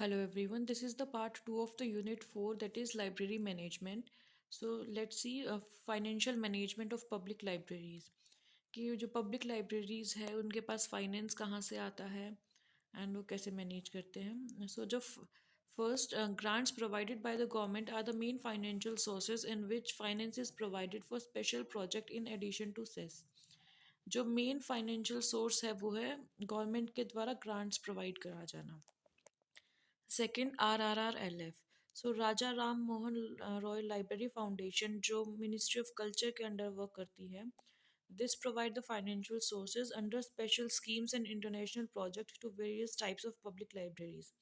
Hello everyone, this is the part 2 of the unit 4, that is library management. So let's see financial management of public libraries, कि जो public libraries है उनके पास finance कहाँ से आता है and वो कैसे manage करते हैं. So जो first grants provided by the government are the main financial sources in which finance is provided for special project in addition to cess. जो मेन फाइनेंशियल सोर्स है वो है गवर्नमेंट के द्वारा ग्रांट्स प्रोवाइड करा जाना. Second RRRLF. So Raja Ram Mohan Roy library foundation जो ministry of culture के अंडर वर्क करती है. This provide the financial sources under special schemes and international project to various types of public libraries.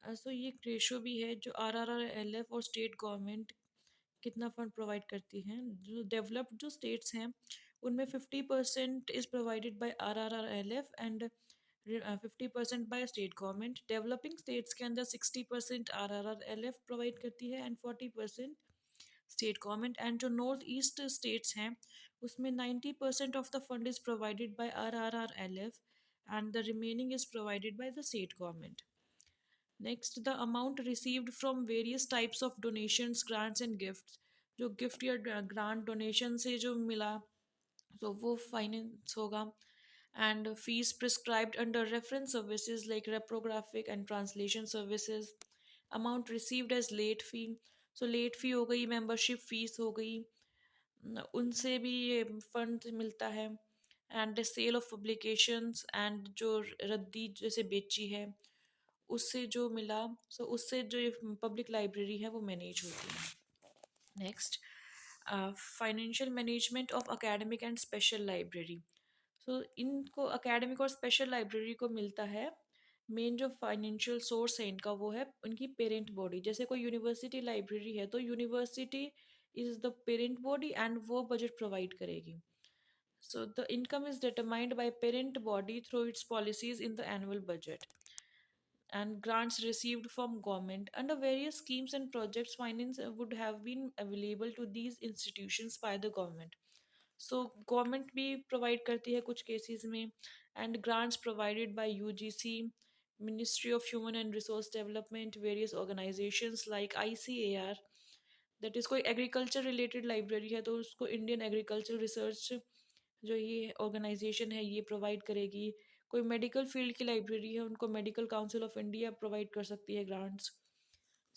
So ये एक रेशो भी है जो RRRLF और स्टेट गवर्नमेंट कितना फंड प्रोवाइड करती हैं. जो डेवलप्ड जो स्टेट्स हैं उनमें 50% is provided by RRRLF and 50% by state government. Developing states के अंदर 60% RRRLF प्रोवाइड करती है एंड 40% स्टेट गवर्नमेंट. एंड जो नॉर्थ ईस्ट स्टेट्स हैं उसमें 90% of the fund is provided by RRRLF and the remaining is provided by the state government. Next, the amount received from various types of donations, grants and gifts. जो gift या grant donation से जो मिला तो वो finance होगा. And fees prescribed under reference services like रेप्रोग्राफिक and translation services. Amount received as late fee. So late fee हो गई, मेंबरशिप फीस हो गई, उनसे भी ये फंड मिलता है. And sale of publications and जो रद्दी जैसे बेची है उससे जो मिला, सो उससे जो पब्लिक लाइब्रेरी है वो मैनेज होती है. Next, financial management of academic and special library. So इनको एकेडमिक और स्पेशल लाइब्रेरी को मिलता है. मेन जो फाइनेंशियल सोर्स है इनका वो है उनकी पेरेंट बॉडी. जैसे कोई यूनिवर्सिटी लाइब्रेरी है तो university is the parent body and वो बजट प्रोवाइड करेगी. So the income is determined by parent body through its policies in the annual budget. And grants received from government under various schemes and projects, finance would have been available to these institutions by the government. So government भी provide करती है कुछ cases में. And grants provided by UGC, Ministry of Human and Resource Development, various organizations like ICAR. That is कोई agriculture related library है तो उसको Indian agriculture research जो ये ऑर्गेनाइजेशन है ये प्रोवाइड करेगी. कोई मेडिकल फील्ड की लाइब्रेरी है उनको medical council of India provide कर सकती है ग्रांट्स.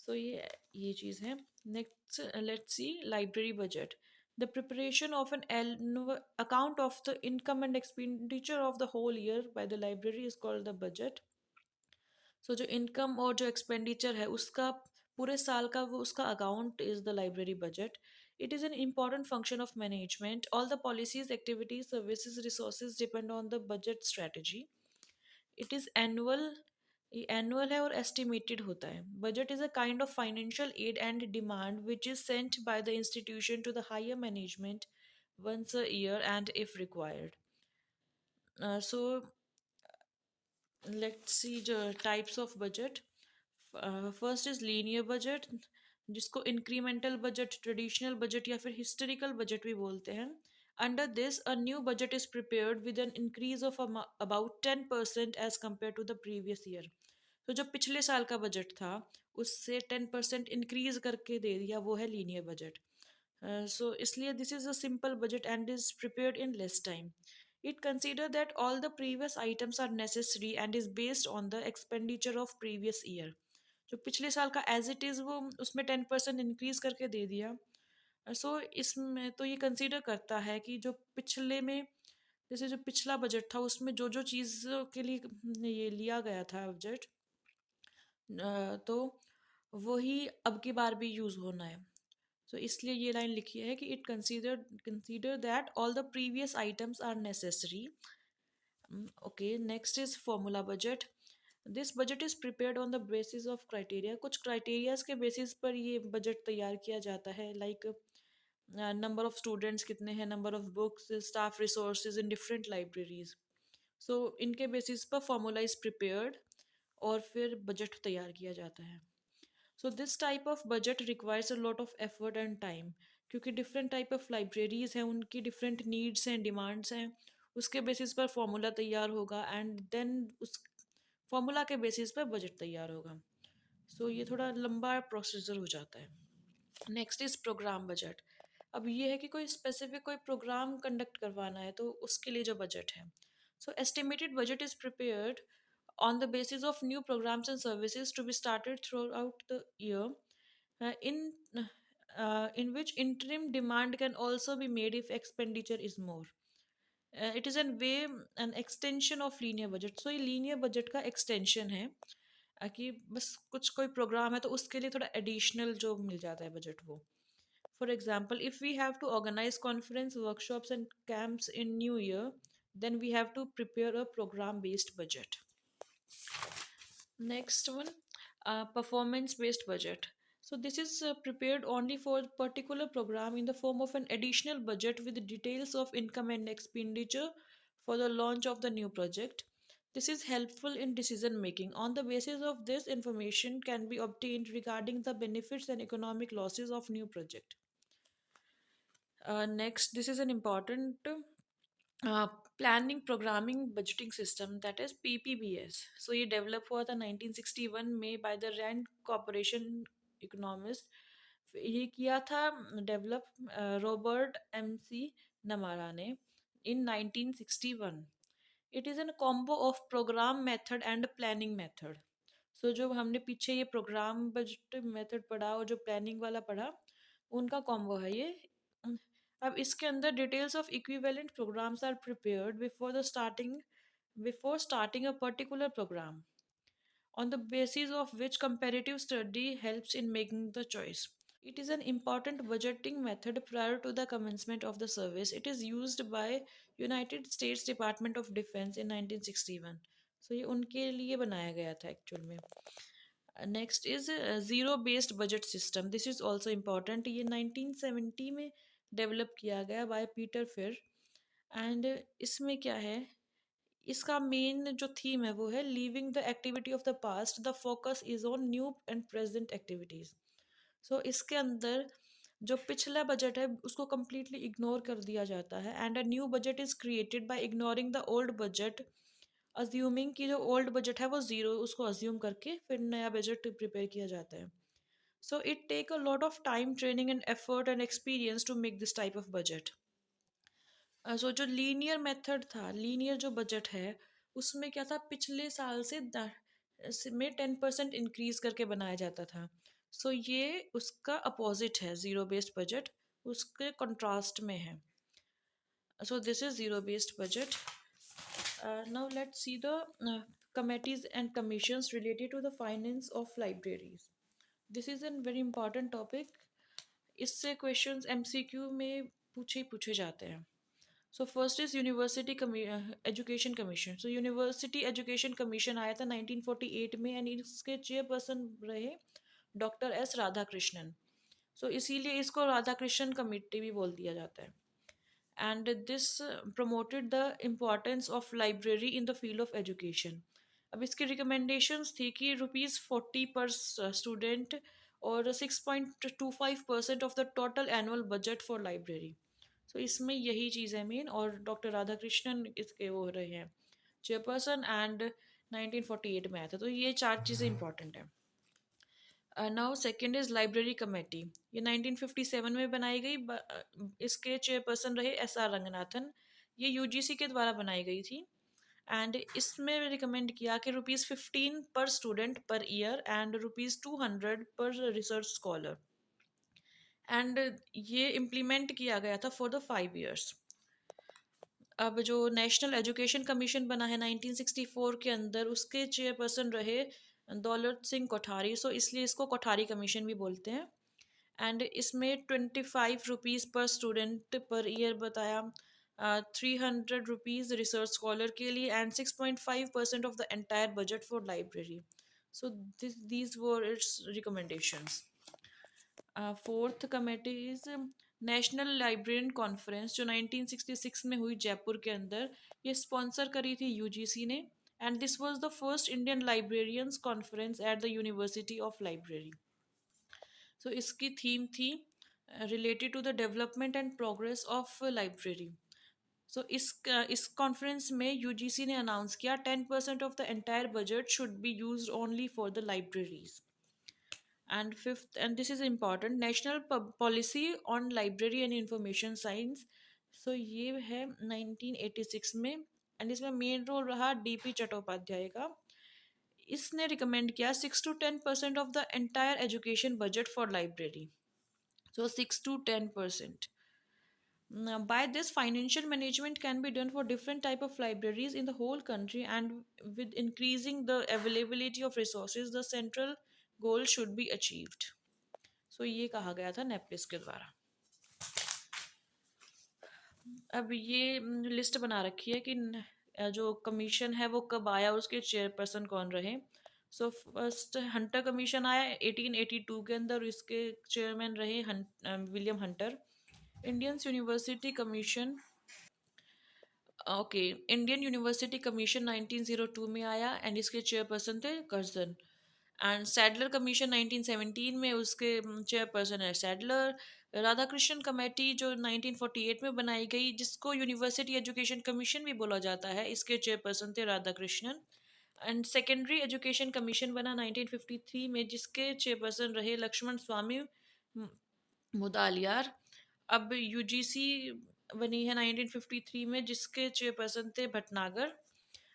सो ये चीज़ है. Next, let's see library budget. The preparation of an account of the income and expenditure of the whole year by the library is called the budget. So जो income और जो expenditure है उसका पूरे साल का वो उसका account is the library budget. It is an important function of management. All the policies, activities, services, resources depend on the budget strategy. It is annual. ये एनुअल है और एस्टिमेटेड होता है. Budget is a kind of financial aid and demand which is sent by the institution to the higher management once a year and if required. So let's see the types of budget. First is linear budget जिसको incremental budget, traditional budget या फिर historical budget भी बोलते हैं. Under this a new budget is prepared with an increase of about 10% as compare to the previous year. तो जो पिछले साल का बजट था उससे 10% इंक्रीज करके दे दिया, वो है लीनियर बजट. सो इसलिए this is a simple budget and is prepared in less time. It consider that all the previous items are necessary and is based on the expenditure of previous year. जो पिछले साल का as it is वो उसमें 10% increase करके दे दिया. सो इसमें तो ये कंसीडर करता है कि जो पिछले में जैसे जो पिछला बजट था उसमें जो जो चीज़ के लिए ये लिया गया था बजट तो वही अब की बार भी यूज़ होना है. सो इसलिए ये लाइन लिखी है कि it consider that all the previous items are necessary. Okay, next is formula budget. This budget is prepared on the basis of criteria. कुछ क्राइटेरियाज के बेसिस पर ये बजट तैयार किया जाता है. लाइक नंबर ऑफ स्टूडेंट्स कितने हैं, number of books, staff resources in different libraries. So इनके बेसिस पर फॉर्मूला इज़ प्रिपेयर्ड और फिर बजट तैयार किया जाता है. So this type of budget requires a lot of effort and time. क्योंकि डिफरेंट टाइप ऑफ लाइब्रेरीज हैं, उनकी डिफरेंट नीड्स हैं, डिमांड्स हैं, उसके बेसिस पर फॉर्मूला तैयार होगा. एंड देन उस फॉर्मूला के बेसिस पे बजट तैयार होगा। सो ये थोड़ा लंबा प्रोसीजर हो जाता है। Next is programme budget. अब ये है कि कोई स्पेसिफिक कोई प्रोग्राम कंडक्ट करवाना है तो उसके लिए जो बजट है। So estimated budget is prepared on the basis of new programs and services to be started throughout the year, in which interim demand can also be made if expenditure is more. It is an way an extension of linear budget. So ये linear budget का extension है, कि बस कुछ कोई programme है तो उसके लिए थोड़ा एडिशनल जो मिल जाता है बजट वो। For example, if we have to organise conference workshops and camps in new year, then we have to prepare a program based budget. Next one, performance based budget. So this is prepared only for particular program in the form of an additional budget with details of income and expenditure for the launch of the new project. This is helpful in decision making. On the basis of this, information can be obtained regarding the benefits and economic losses of new project. Next, this is an important uh, planning programming budgeting system, that is PPBS. So ये develop हुआ था 1961 में by the Rand Corporation economist. ये किया था develop Robert M C नमारा ने in 1961. It is a combo of program method and planning method. So जो हमने पीछे ये प्रोग्राम बजट मेथड पढ़ा और जो प्लानिंग वाला पढ़ा, उनका कॉम्बो है ये। अब इसके अंदर details of equivalent programmes are prepared before starting a particular programme, on the basis of which comparative study helps in making the choice. It is an important budgeting method prior to the commencement of the service. It is used by United States Department of Defense in 1961. So ये उनके लिए बनाया गया था actual में। Next is zero based budget system. This is also important. ये 1970 में develop किया गया बाय पीटर फिर। एंड इसमें क्या है, इसका मेन जो थीम है वो है leaving the activity of the past, the focus is on new and present activities. So इसके अंदर जो पिछला बजट है उसको कम्प्लीटली इग्नोर कर दिया जाता है, and a new budget is created by ignoring the old budget, assuming कि जो ओल्ड बजट है वो ज़ीरो, उसको अज्यूम करके फिर नया बजट प्रिपेयर किया जाता है। So it take a lot of time, training and effort and experience to make this type of budget. So जो लीनियर मेथड था, लीनियर जो बजट है, उसमें क्या था, पिछले साल से में 10% इंक्रीज करके बनाया जाता था। सो ये उसका अपोजिट है ज़ीरो बेस्ड बजट, उसके कंट्रास्ट में है। सो this is zero based budget. Now let's see the committees and commissions related to the finance of libraries. This is a very important topic. इससे क्वेश्चंस एमसीक्यू में पूछे जाते हैं। So first is university education commission. So university education commission आया था 1948 में, and इसके chairperson रहे डॉक्टर एस राधाकृष्णन। सो इसीलिए इसको राधाकृष्णन कमेटी भी बोल दिया जाता है। And this promoted the importance of library in the field of education. अब इसकी रिकमेंडेशंस थी कि ₹40 पर स्टूडेंट और 6.25% of the total annual budget for library. So इसमें यही चीज़ है मेन, और डॉक्टर राधाकृष्णन इसके वो रहे हैं चेयरपर्सन, एंड 1948 में आया था। तो ये चार चीज़ें इंपॉर्टेंट है। Now second is library committee. ये 1957 में बनाई गई। इसके चेयरपर्सन रहे एस आर रंगनाथन। ये यूजीसी के द्वारा बनाई गई थी, एंड इसमें रिकमेंड किया कि ₹15 पर स्टूडेंट पर ईयर एंड ₹200 पर रिसर्च स्कॉलर, एंड ये इम्प्लीमेंट किया गया था फॉर द 5 years। अब जो नेशनल एजुकेशन कमीशन बना है 1964 के अंदर, उसके चेयरपर्सन रहे दौलत सिंह कोठारी। सो इसलिए इसको कोठारी कमीशन भी बोलते हैं। एंड इसमें ₹25 पर स्टूडेंट पर ईयर बताया, ₹300 रिसर्च स्कॉलर के लिए, and 6.5% of the entire budget for library. So these were it's recommendations. Fourth committee is national librarian conference, जो 1966 में हुई जयपुर के अंदर। ये स्पॉन्सर करी थी यूजीसी ने, and this was the first Indian librarians conference at the university of library. So इसकी थीम थी related to the development and progress of library. इस कॉन्फ्रेंस में यूजीसी ने अनाउंस किया 10% of the entire budget should be used only for the libraries. And fifth, and this is important, national policy on library and information science. So ये है 1986 में, and इसमें main role रहा DP Chattopadhyay का। इसने recommend किया 6 to 10% of the entire education budget for library. So 6 to 10%. Now, by this, financial management can be done for different type of libraries in the whole country, and with increasing the availability of resources, the central goal should be achieved. So ये कहा गया था नेपलिस के द्वारा। अब ये list बना रखी है कि जो कमीशन है वो कब आया, उसके चेयरपर्सन कौन रहे। सो फर्स्ट हंटर कमीशन आया 1882 के अंदर, इसके चेयरमैन रहे William Hunter. Indian university commission, okay, Indian university commission 1902 में आया, एंड इसके चेयरपर्सन थे कर्जन। एंड सैडलर कमीशन 1917 में, उसके चेयरपर्सन है सैडलर। राधाकृष्णन कमेटी जो 1948 में बनाई गई, जिसको यूनिवर्सिटी एजुकेशन कमीशन भी बोला जाता है, इसके चेयरपर्सन थे Radhakrishnan. And secondary education commission बना 1953 में, जिसके चेयरपर्सन रहे लक्ष्मण स्वामी मुदालियार। अब यूजीसी बनी है 1953 में, जिसके चेयरपर्सन थे भटनागर।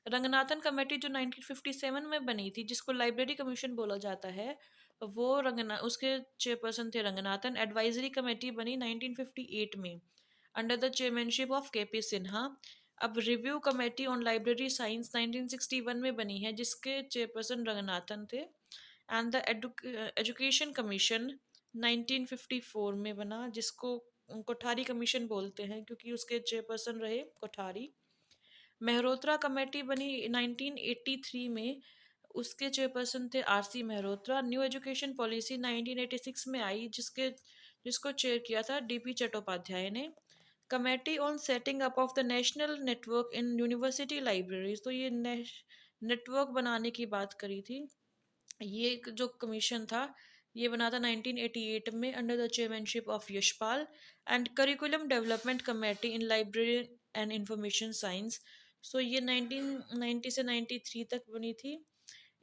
रंगनाथन कमेटी जो 1957 में बनी थी, जिसको लाइब्रेरी कमीशन बोला जाता है, वो उसके चेयरपर्सन थे रंगनाथन। एडवाइजरी कमेटी बनी 1958 में under the chairmanship of KP Sinha. अब review committee on library science 1961 में बनी है, जिसके चेयरपर्सन रंगनाथन थे। एंड द एजुकेशन कमीशन 1954 में बना, जिसको कोठारी कमीशन बोलते हैं, क्योंकि उसके चेयरपर्सन रहे कोठारी। मेहरोत्रा कमेटी बनी 1983 में, उसके चेयरपर्सन थे RC Mehrotra. New education policy 1986 में आई, जिसको चेयर किया था डीपी चट्टोपाध्याय ने। Committee on setting up of the national network in university libraries, तो ये नेटवर्क बनाने की बात करी थी। ये जो कमीशन था, ये बना था 1988 में under the chairmanship of Yashpal. And curriculum development committee in library and information science, so ये 1990 से 93 तक बनी थी।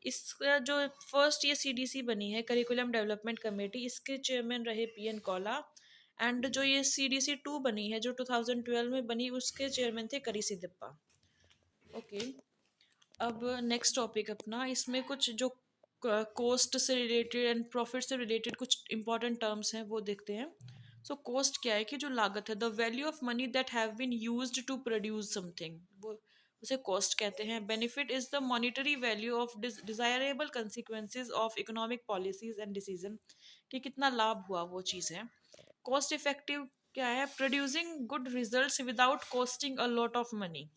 इसका जो फर्स्ट ये सीडीसी बनी है, करिकुलम डेवलपमेंट कमेटी, इसके चेयरमैन रहे पीएन कौला। एंड जो ये सीडीसी 2 बनी है, जो 2012 में बनी, उसके चेयरमैन थे करी सिद्धप्पा। ओके, अब नेक्स्ट टॉपिक अपना, इसमें कुछ जो कॉस्ट से रिलेटेड एंड प्रॉफिट से रिलेटेड कुछ इंपॉर्टेंट टर्म्स हैं वो देखते हैं। सो कॉस्ट क्या है, कि जो लागत है, the value of money that have been used to produce something, वो उसे कॉस्ट कहते हैं। Benefit is the monetary value of desirable consequences of economic policies and decision, कि कितना लाभ हुआ वो चीज़ है। कॉस्ट इफेक्टिव क्या है, producing good results without costing a lot of money.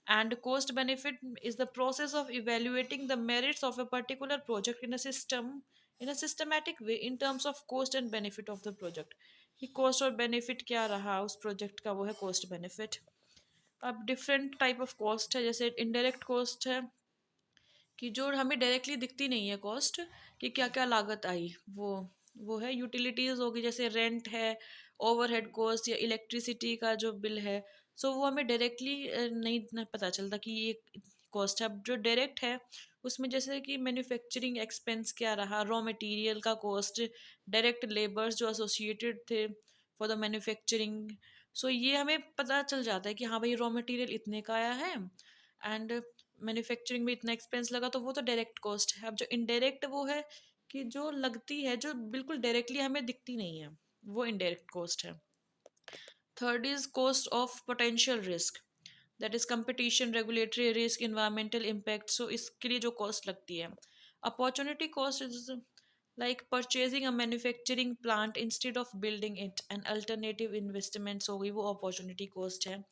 And cost benefit is the process of evaluating the merits of a particular project in a systematic way in terms of cost and benefit of the project, कि cost और benefit क्या रहा उस project का, वो है cost benefit। अब different type of cost है, जैसे indirect cost है, कि जो हमें डायरेक्टली दिखती नहीं है कॉस्ट, कि क्या क्या लागत आई, वो है यूटिलिटीज़ होगी, जैसे रेंट है, ओवरहेड कॉस्ट या इलेक्ट्रिसिटी का जो बिल है। सो वो हमें डायरेक्टली नहीं पता चलता कि ये कॉस्ट है। अब जो डायरेक्ट है, उसमें जैसे कि मैन्युफैक्चरिंग एक्सपेंस क्या रहा, रॉ मटेरियल का कॉस्ट, डायरेक्ट लेबर्स जो एसोसिएटेड थे फॉर द मैन्युफैक्चरिंग। सो ये हमें पता चल जाता है कि हाँ भाई, रॉ मटेरियल इतने का आया है, एंड मैन्युफैक्चरिंग में इतना एक्सपेंस लगा, तो वो तो डायरेक्ट कॉस्ट है। अब जो इनडायरेक्ट वो है, कि जो लगती है, जो बिल्कुल डायरेक्टली हमें दिखती नहीं है, वो इनडायरेक्ट कॉस्ट है। Third is cost of potential risk, that is competition, regulatory risk, environmental impact. So इसके लिए जो कॉस्ट लगती है। Opportunity cost is like purchasing a manufacturing plant instead of building it, and alternative investments हो गई, वो opportunity cost है।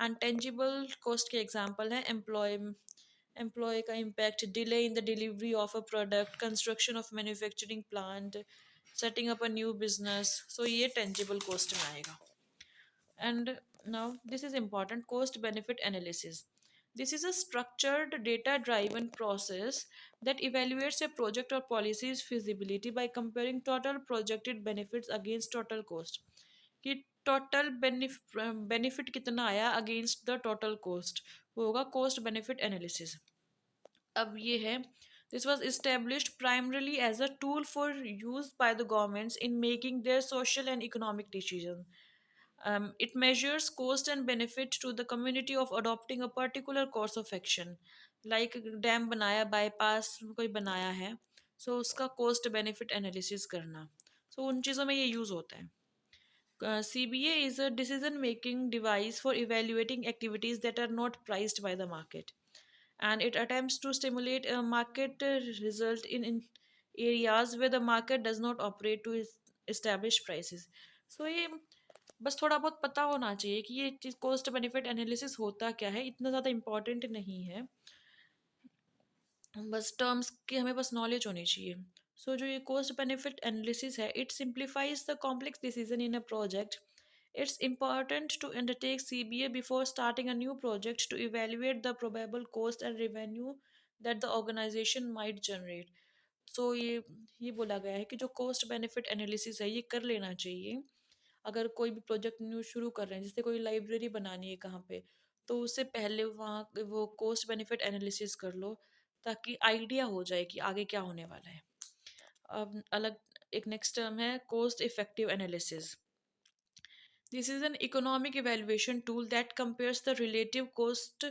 And tangible cost के एग्जांपल हैं एम्प्लॉय का impact, delay in the delivery of a product, construction of manufacturing plant, setting up a new business. So ये tangible cost में आएगा। And now this is important, cost benefit analysis. This is a structured data driven process that evaluates a project or policy's feasibility by comparing total projected benefits against total cost. कि total benefit कितना आया against the total cost, वो होगा cost benefit analysis. अब ये है, this was established primarily as a tool for use by the governments in making their social and economic decisions. It measures cost and benefit to the community of adopting a particular course of action. Like dam बनाया, bypass कोई बनाया है, सो उसका cost benefit analysis करना, सो उन चीज़ों में ये यूज़ होता है। CBA is a decision making device for evaluating activities that are not priced by the market, and it attempts to stimulate a market result in areas where the market does not operate to establish prices. So ये बस थोड़ा बहुत पता होना चाहिए कि ये चीज़ cost benefit analysis होता क्या है, इतना ज़्यादा इम्पोर्टेंट नहीं है, बस टर्म्स की हमें बस नॉलेज होनी चाहिए। सो जो ये कॉस्ट बेनिफिट एनालिसिस है, it simplifies the complex decision in a project. It's important to undertake CBA before starting a new project to evaluate the probable cost and revenue that the organization might generate. सो ये बोला गया है कि जो cost benefit analysis है ये कर लेना चाहिए अगर कोई भी प्रोजेक्ट न्यू शुरू कर रहे हैं, जैसे कोई लाइब्रेरी बनानी है कहाँ पे, तो उससे पहले वहाँ वो कॉस्ट बेनिफिट एनालिसिस कर लो, ताकि आइडिया हो जाए कि आगे क्या होने वाला है। अब अलग एक नेक्स्ट टर्म है cost effective analysis. This is an economic evaluation tool that compares the relative cost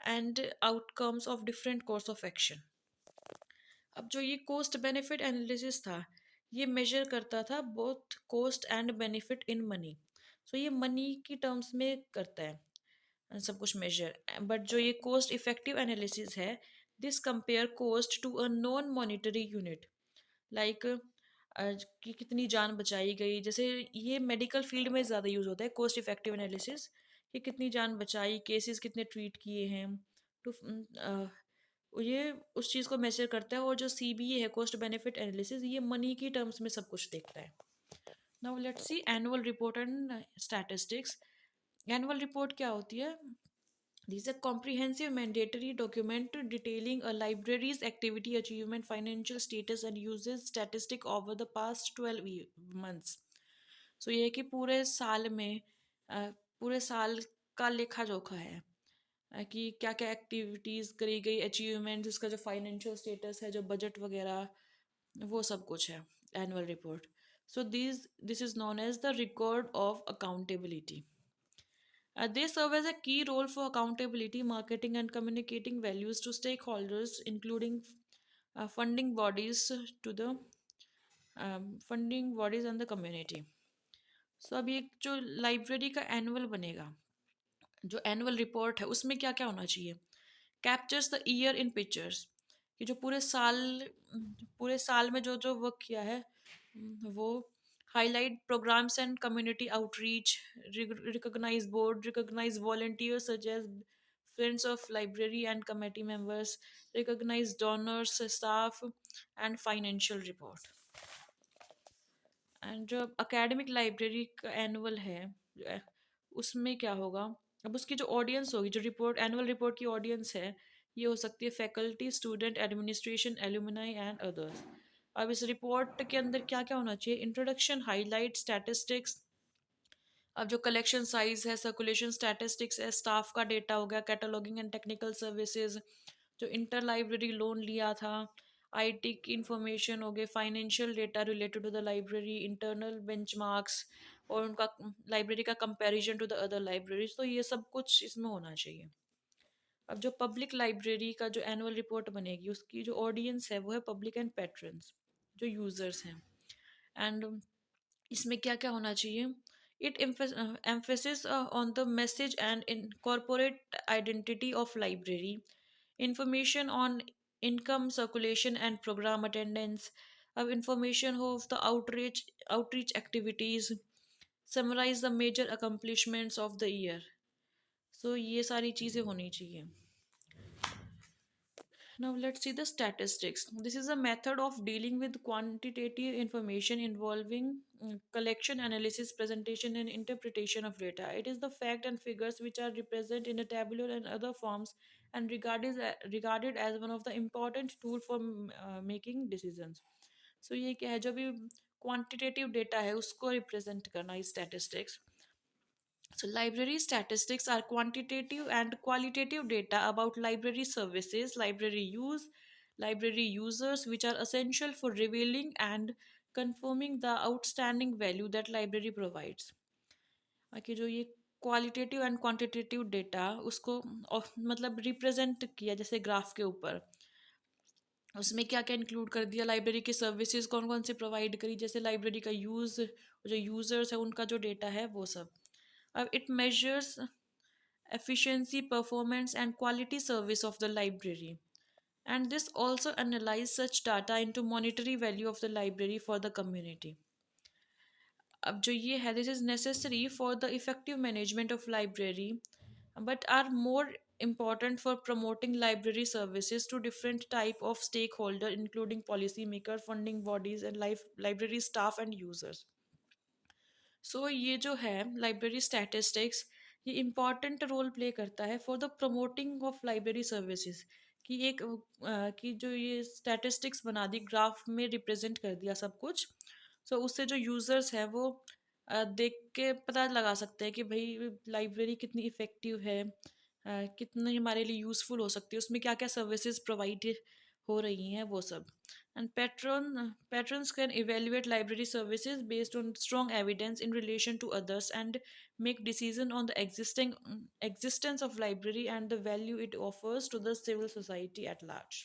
and outcomes of different course of action. अब जो ये कॉस्ट बेनिफिट एनालिसिस था, ये मेजर करता था both cost and benefit in money. So ये money की terms में करता है सब कुछ मेजर। बट जो ये कॉस्ट इफेक्टिव एनालिसिस है, this compare cost to a non monetary unit, like कि कितनी जान बचाई गई, जैसे ये मेडिकल फील्ड में ज़्यादा यूज़ होता है कॉस्ट इफेक्टिव एनालिसिस, कि कितनी जान बचाई, केसेस कितने ट्रीट किए हैं, तो ये उस चीज़ को मेजर करता है। और जो CBA है कॉस्ट बेनिफिट एनालिसिस, ये मनी की टर्म्स में सब कुछ देखता है। Now let's see annual report and statistics. Annual report क्या होती है? This is a comprehensive mandatory document detailing a library's activity achievement financial status and uses statistic over the past 12 months. So ये है कि पूरे साल में पूरे साल का लेखा जोखा है कि क्या क्या एक्टिविटीज़ करी गई, अचीवमेंट, इसका जो फाइनेंशियल स्टेटस है, जो बजट वगैरह, वो सब कुछ है annual report. So this is known as the record of accountability. They serve as a key role for accountability, marketing, and communicating values to stakeholders, including funding bodies to the funding bodies and the community. So अब ये जो library का annual बनेगा, जो annual report है, उसमें क्या क्या होना चाहिए? Captures the year in pictures, कि जो पूरे साल में जो जो वर्क किया है, वो highlight programs and community outreach, recognize board, recognize volunteers such as friends of library and committee members, recognize donors, staff, and financial report. And जो एकेडमिक लाइब्रेरी का एनुअल है, अ, उसमें क्या होगा? अब उसकी जो ऑडियंस होगी, जो रिपोर्ट एनुअल रिपोर्ट की ऑडियंस है, ये हो सकती है faculty, student, administration, alumni and others. अब इस रिपोर्ट के अंदर क्या क्या होना चाहिए? Introduction, highlight, statistics. अब जो कलेक्शन साइज है, सर्कुलेशन स्टैटिस्टिक्स है, स्टाफ का डेटा हो गया, कैटलॉगिंग एंड टेक्निकल सर्विसेज, जो इंटर लाइब्रेरी लोन लिया था, आईटी की इंफॉर्मेशन हो गए, financial data related to the library, internal benchmarks, और उनका लाइब्रेरी का comparison to the other libraries, तो ये सब कुछ इसमें होना चाहिए। अब जो पब्लिक लाइब्रेरी का जो एनुअल रिपोर्ट बनेगी, उसकी जो ऑडियंस है वो है पब्लिक एंड पेट्रन्स, जो यूजर्स हैं। एंड इसमें क्या क्या होना चाहिए? It emphasis on the message and incorporate identity of library, information on income circulation and program attendance, अब information हो of the outreach activities, summarize the major accomplishments of the year। so ये सारी चीज़ें होनी चाहिए। Now let's see the statistics. This is a method of dealing with quantitative information involving collection, analysis, presentation, and interpretation of data. It is the fact and figures which are represented in a tabular and other forms and regarded as one of the important tool for making decisions. So ये क्या है? जब भी quantitative data है उसको represent करना इस statistics. So, library statistics are quantitative and qualitative data about library services, library use, library users, which are essential for revealing and confirming the outstanding value that library provides. बाकी जो ये qualitative and quantitative data उसको मतलब represent किया जैसे graph के ऊपर, उसमें क्या क्या इंक्लूड कर दिया, लाइब्रेरी की सर्विसेज कौन कौन से प्रोवाइड करी, जैसे लाइब्रेरी का यूज़, जो यूज़र्स है उनका जो डेटा है वो सब. अब it measures efficiency, performance, and quality service of the library. And this also analyze such data into monetary value of the library for the community. अब जो ये है, this is necessary for the effective management of library, but are more important for promoting library services to different type of stakeholder, including policymaker, funding bodies, and library staff and users. सो ये जो है library statistics, ये important role play करता है for the promoting of library services. कि एक कि जो ये स्टैटिस्टिक्स बना दी, ग्राफ में रिप्रेजेंट कर दिया सब कुछ. सो उससे जो यूज़र्स है वो देख के पता लगा सकते हैं कि भाई लाइब्रेरी कितनी इफ़ेक्टिव है, कितनी हमारे लिए यूज़फुल हो सकती है, उसमें क्या क्या सर्विसेज प्रोवाइड हो रही हैं वो सब. And patrons can evaluate library services based on strong evidence in relation to others and make decision on the existence of library and the value it offers to the civil society at large.